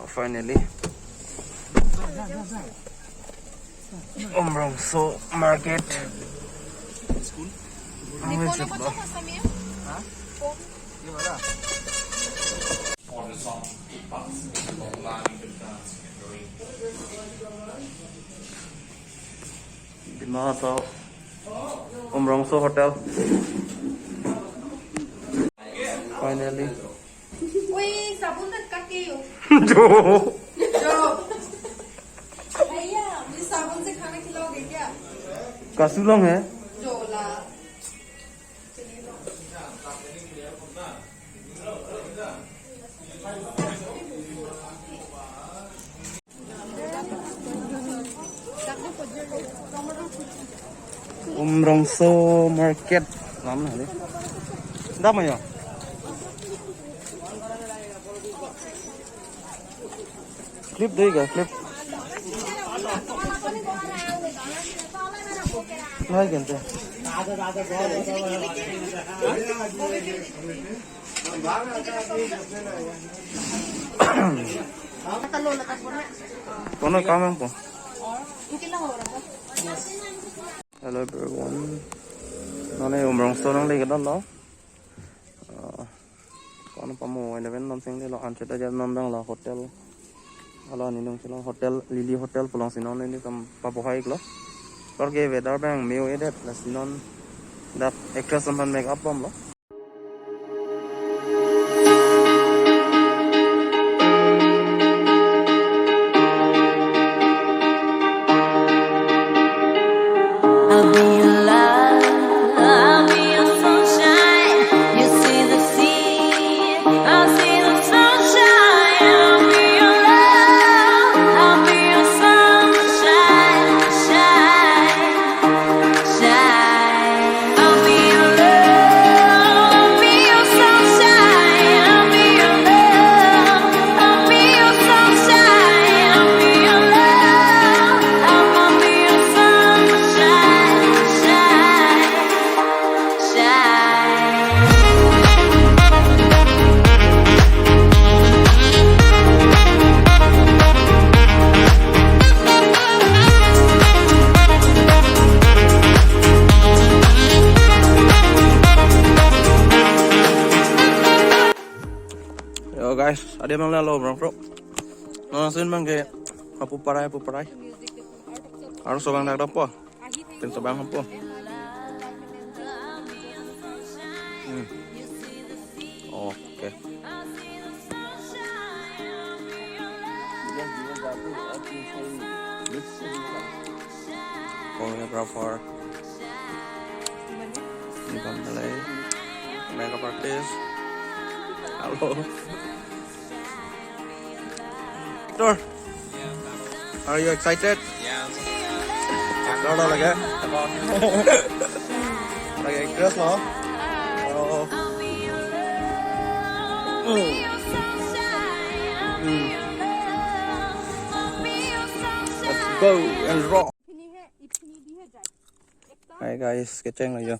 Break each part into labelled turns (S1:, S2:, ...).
S1: finally. Umrangso market. Di mana tahu Umrangso hotel. Finally.
S2: Wih, sabun dan kaki yuk.
S1: Jo.
S2: भैया मुझे साबुन से खाना खिलाओगे क्या?
S1: Kasulong है.
S2: जोला.
S1: Umrangso market. Lama nih. Dah mana? Clip देगा clip. नहीं कहते. कौन काम है को? Hello everyone. Nãy Umrangso đang đi cái đó đó. Còn pamu ini kan nonseng dia lo ancer aja nondang lah hotel. Kalau ni nong cila hotel Lily Hotel pulang sinon ini kam papohai lo. Pergi weather bang meu ini plus sinon dah extra sampan make up bom lo.
S3: I'll be your love, I'll be your sunshine. You see the sea, I'll see the sunshine. I'll be your love, I'll be your sunshine, shine, shine. I'll be your love, I'll be your sunshine. I'll be your love, I'll be your sunshine. I'll be your love, I'll be your sunshine, shine, shine.
S1: Yo guys, ada yang lalu bro. Nonton bang ke apa parai. Harus sobang nak apa? Tim sobang apa? Oke. Choreographer, ini pembalai, makeup artist. Halo. Victor, are you excited?
S4: Yeah.
S1: Đó là cái là cái dress nó. Let's go and rock. Hey guys, cái trang này chưa?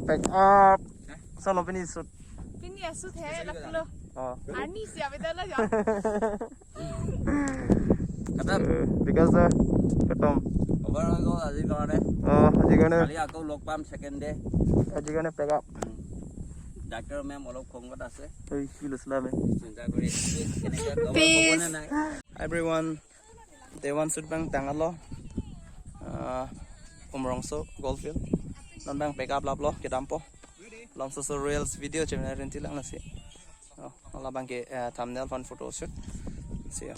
S1: Back up. Sao nó bên sụt?
S2: Pini ya sud hai laklo. Ani siapa itu lah ya?
S1: Because ketom.
S4: Overall go aji kone.
S1: Aji kone.
S4: Kali aku log pam second day.
S1: Aji kone back up.
S4: Doctor ma'am olok kongot ase.
S1: Oi, hilus lah me.
S4: Cinta kuri.
S2: Peace.
S1: Everyone, Dewan Sudbang Tangalo. Umrangso Goldfield. Nandang pick up lap lo ke dampo. Long so reels video channel renti lang nasi. Oh, ala bang ke thumbnail fun photo shoot. See ya.